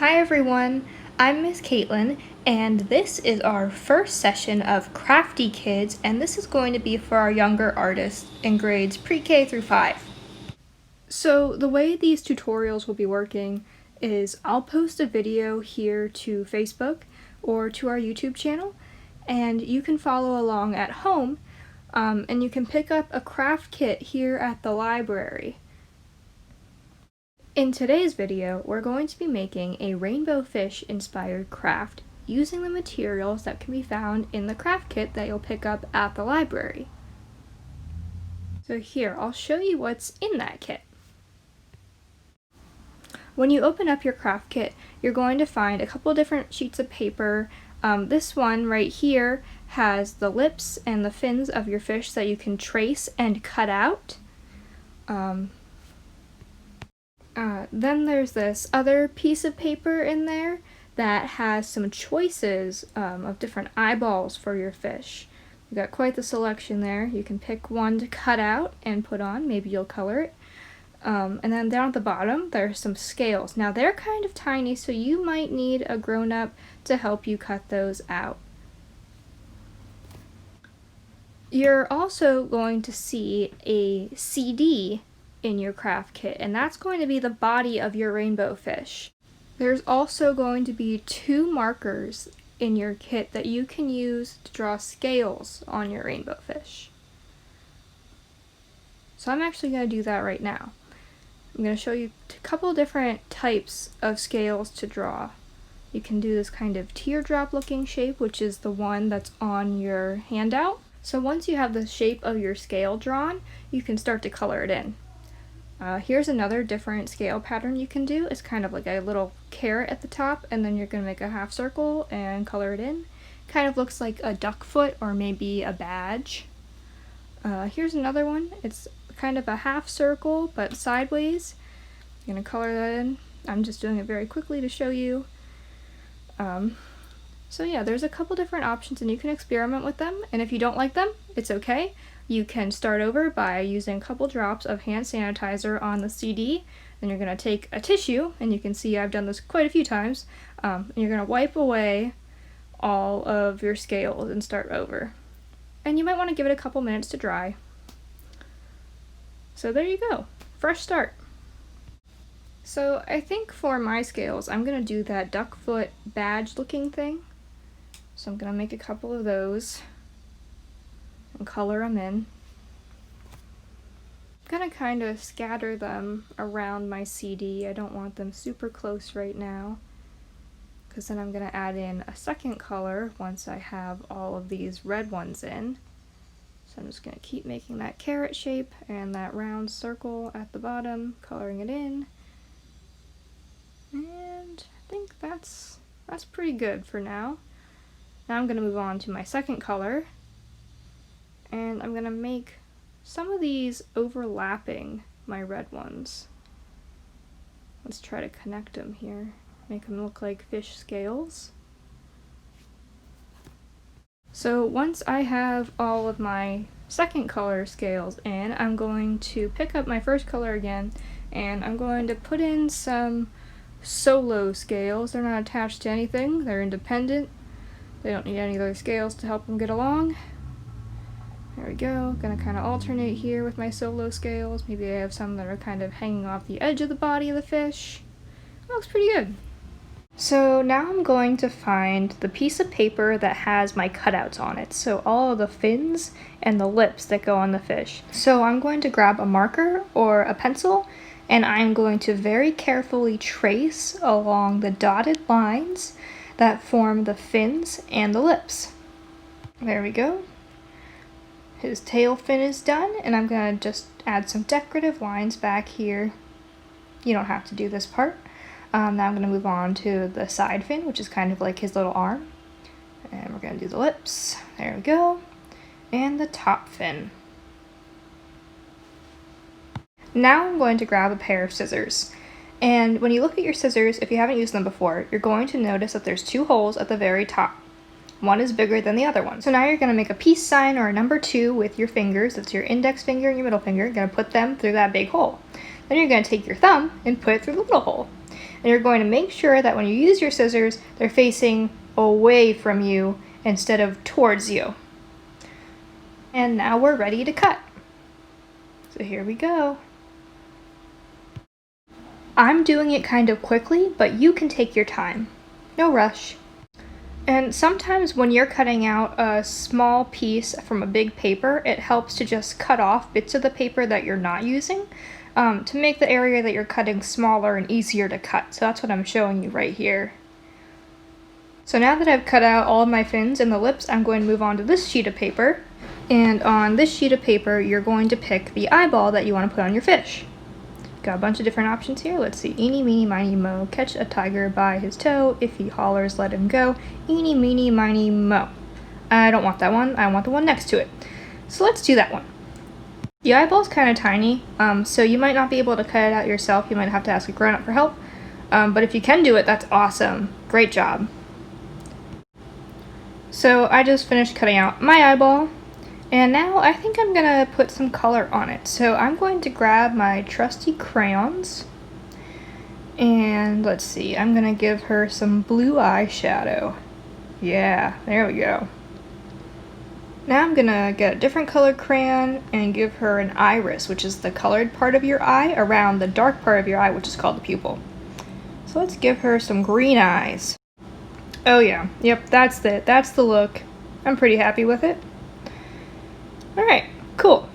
Hi everyone, I'm Miss Caitlin, and this is our first session of Krafty Kids, and this is going to be for our younger artists in grades pre-K through 5. So the way these tutorials will be working is I'll post a video here to Facebook or to our YouTube channel, and you can follow along at home, and you can pick up a craft kit here at the library. In today's video, we're going to be making a rainbow fish inspired craft using the materials that can be found in the craft kit that you'll pick up at the library. So here, I'll show you what's in that kit. When you open up your craft kit, you're going to find a couple different sheets of paper. This one right here has the lips and the fins of your fish that you can trace and cut out. Then there's this other piece of paper in there that has some choices of different eyeballs for your fish. You've got quite the selection there. You can pick one to cut out and put on. Maybe you'll color it. And then down at the bottom, there's some scales. Now they're kind of tiny, so you might need a grown-up to help you cut those out. You're also going to see a CD in your craft kit, and that's going to be the body of your rainbow fish. There's also going to be 2 markers in your kit that you can use to draw scales on your rainbow fish. So I'm actually going to do that right now. I'm going to show you a couple different types of scales to draw. You can do this kind of teardrop looking shape, which is the one that's on your handout. So once you have the shape of your scale drawn, you can start to color it in. Here's another different scale pattern you can do. It's kind of like a little carrot at the top, and then you're going to make a half circle and color it in. Kind of looks like a duck foot or maybe a badge. Here's another one. It's kind of a half circle but sideways. I'm going to color that in. I'm just doing it very quickly to show you. So yeah, there's a couple different options and you can experiment with them, and if you don't like them, it's okay. You can start over by using a couple drops of hand sanitizer on the CD. Then you're going to take a tissue, and you can see I've done this quite a few times, and you're going to wipe away all of your scales and start over. And you might want to give it a couple minutes to dry. So there you go, fresh start. So I think for my scales, I'm going to do that duck foot badge looking thing. So I'm going to make a couple of those and color them in. I'm going to kind of scatter them around my CD. I don't want them super close right now, because then I'm going to add in a second color once I have all of these red ones in. So I'm just going to keep making that carrot shape and that round circle at the bottom, coloring it in. And I think that's pretty good for now. Now I'm going to move on to my second color, and I'm going to make some of these overlapping my red ones. Let's try to connect them here, make them look like fish scales. So once I have all of my second color scales in, I'm going to pick up my first color again, and I'm going to put in some solo scales. They're not attached to anything, they're independent. They don't need any other scales to help them get along. There we go. Gonna kind of alternate here with my solo scales. Maybe I have some that are kind of hanging off the edge of the body of the fish. That looks pretty good. So now I'm going to find the piece of paper that has my cutouts on it. So all of the fins and the lips that go on the fish. So I'm going to grab a marker or a pencil, and I'm going to very carefully trace along the dotted lines that form the fins and the lips. There we go. His tail fin is done, and I'm going to just add some decorative lines back here. You don't have to do this part. Now I'm going to move on to the side fin, which is kind of like his little arm. And we're going to do the lips. There we go. And the top fin. Now I'm going to grab a pair of scissors. And when you look at your scissors, if you haven't used them before, you're going to notice that there's 2 holes at the very top. One is bigger than the other one. So now you're going to make a peace sign or a number 2 with your fingers. That's your index finger and your middle finger. You're going to put them through that big hole. Then you're going to take your thumb and put it through the little hole. And you're going to make sure that when you use your scissors, they're facing away from you instead of towards you. And now we're ready to cut. So here we go. I'm doing it kind of quickly, but you can take your time. No rush. And sometimes when you're cutting out a small piece from a big paper, it helps to just cut off bits of the paper that you're not using to make the area that you're cutting smaller and easier to cut. So that's what I'm showing you right here. So now that I've cut out all of my fins and the lips, I'm going to move on to this sheet of paper. And on this sheet of paper, you're going to pick the eyeball that you want to put on your fish. Got a bunch of different options here. Let's see. Eeny, meeny, miny, mo. Catch a tiger by his toe. If he hollers, let him go. Eeny, meeny, miny, mo. I don't want that one. I want the one next to it. So let's do that one. The eyeball's kind of tiny, so you might not be able to cut it out yourself. You might have to ask a grown-up for help. But if you can do it, that's awesome. Great job. So I just finished cutting out my eyeball. And now I think I'm gonna put some color on it. So I'm going to grab my trusty crayons. And let's see, I'm gonna give her some blue eyeshadow. Yeah, there we go. Now I'm gonna get a different colored crayon and give her an iris, which is the colored part of your eye around the dark part of your eye, which is called the pupil. So let's give her some green eyes. Oh yeah, yep, that's the look. I'm pretty happy with it. Alright, cool.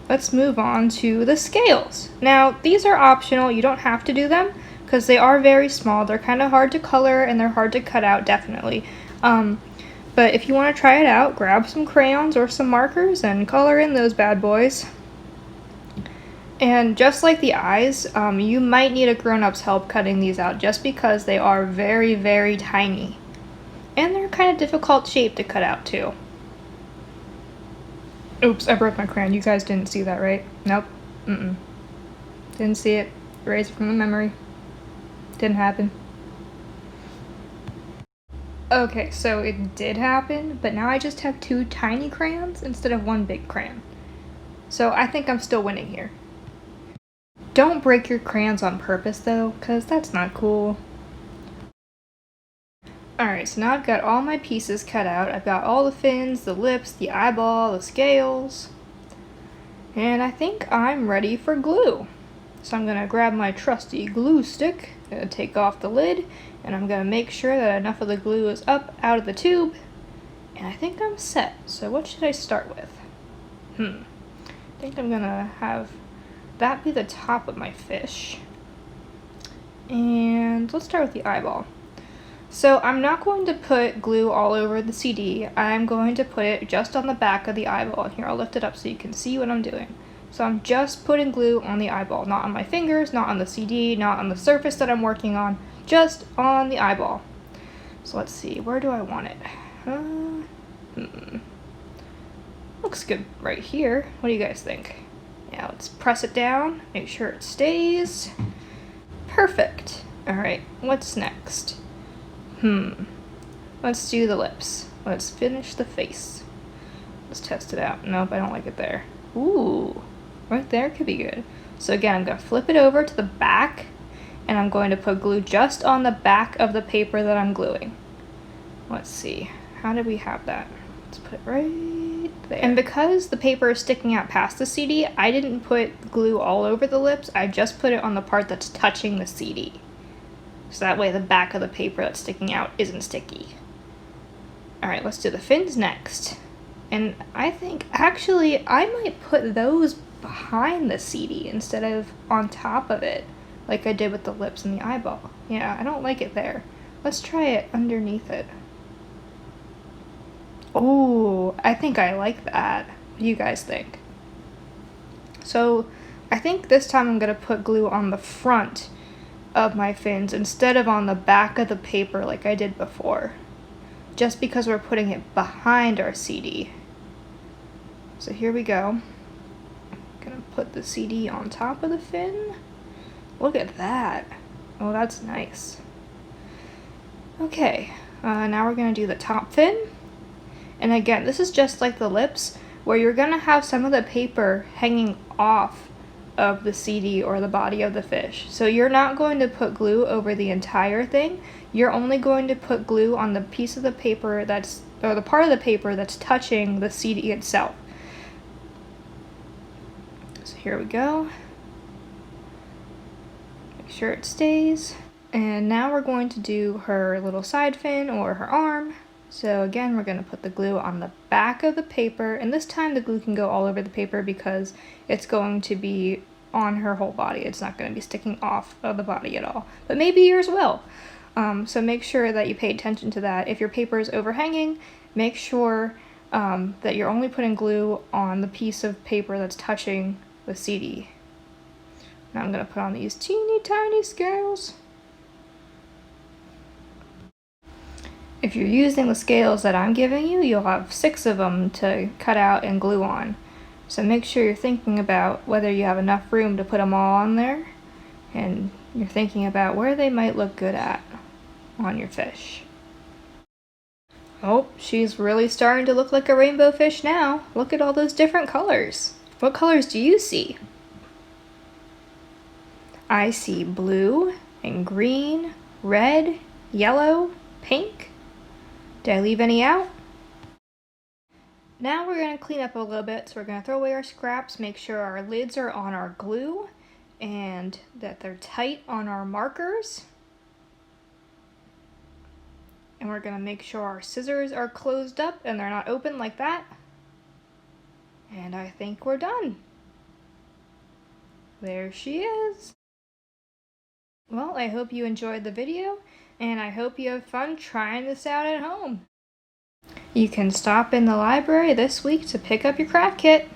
Let's move on to the scales. Now, these are optional. You don't have to do them because they are very small. They're kind of hard to color and they're hard to cut out, definitely. But if you want to try it out, grab some crayons or some markers and color in those bad boys. And just like the eyes, you might need a grown-up's help cutting these out just because they are very, very tiny. And they're kind of difficult shape to cut out too. Oops, I broke my crayon. You guys didn't see that, right? Nope. Didn't see it. Erase it from the memory. Didn't happen. Okay, so it did happen, but now I just have 2 tiny crayons instead of 1 big crayon. So I think I'm still winning here. Don't break your crayons on purpose though, because that's not cool. Alright, so now I've got all my pieces cut out. I've got all the fins, the lips, the eyeball, the scales. And I think I'm ready for glue. So I'm going to grab my trusty glue stick, I'm going to take off the lid, and I'm going to make sure that enough of the glue is up out of the tube. And I think I'm set. So what should I start with? I think I'm going to have that be the top of my fish. And let's start with the eyeball. So I'm not going to put glue all over the CD. I'm going to put it just on the back of the eyeball. Here, I'll lift it up so you can see what I'm doing. So I'm just putting glue on the eyeball, not on my fingers, not on the CD, not on the surface that I'm working on, just on the eyeball. So let's see, where do I want it? Looks good right here. What do you guys think? Yeah, let's press it down, make sure it stays. Perfect. All right, what's next? Let's do the lips. Let's finish the face. Let's test it out. Nope, I don't like it there. Ooh, right there could be good. So again, I'm going to flip it over to the back, and I'm going to put glue just on the back of the paper that I'm gluing. Let's see, how did we have that? Let's put it right there. And because the paper is sticking out past the CD, I didn't put glue all over the lips. I just put it on the part that's touching the CD. So that way the back of the paper that's sticking out isn't sticky. Alright, let's do the fins next. And I think, actually, I might put those behind the CD instead of on top of it, like I did with the lips and the eyeball. Yeah, I don't like it there. Let's try it underneath it. Oh, I think I like that. What do you guys think? So, I think this time I'm going to put glue on the front of my fins instead of on the back of the paper like I did before, just because we're putting it behind our CD. So here we go. I'm gonna put the CD on top of the fin. Look at that. Oh, that's nice. Okay, now we're gonna do the top fin. And again, this is just like the lips, where you're gonna have some of the paper hanging off of the CD or the body of the fish. So you're not going to put glue over the entire thing. You're only going to put glue on the piece of the paper or the part of the paper that's touching the CD itself. So here we go. Make sure it stays. And now we're going to do her little side fin or her arm. So again, we're going to put the glue on the back of the paper, and this time the glue can go all over the paper because it's going to be on her whole body. It's not going to be sticking off of the body at all, but maybe yours will. So make sure that you pay attention to that. If your paper is overhanging, make sure that you're only putting glue on the piece of paper that's touching the CD. Now I'm going to put on these teeny tiny scales. If you're using the scales that I'm giving you, you'll have 6 of them to cut out and glue on. So make sure you're thinking about whether you have enough room to put them all on there, and you're thinking about where they might look good at on your fish. Oh, she's really starting to look like a rainbow fish now. Look at all those different colors. What colors do you see? I see blue and green, red, yellow, pink. Did I leave any out? Now we're going to clean up a little bit, so we're going to throw away our scraps, make sure our lids are on our glue and that they're tight on our markers. And we're going to make sure our scissors are closed up and they're not open like that. And I think we're done. There she is. Well, I hope you enjoyed the video, and I hope you have fun trying this out at home. You can stop in the library this week to pick up your craft kit.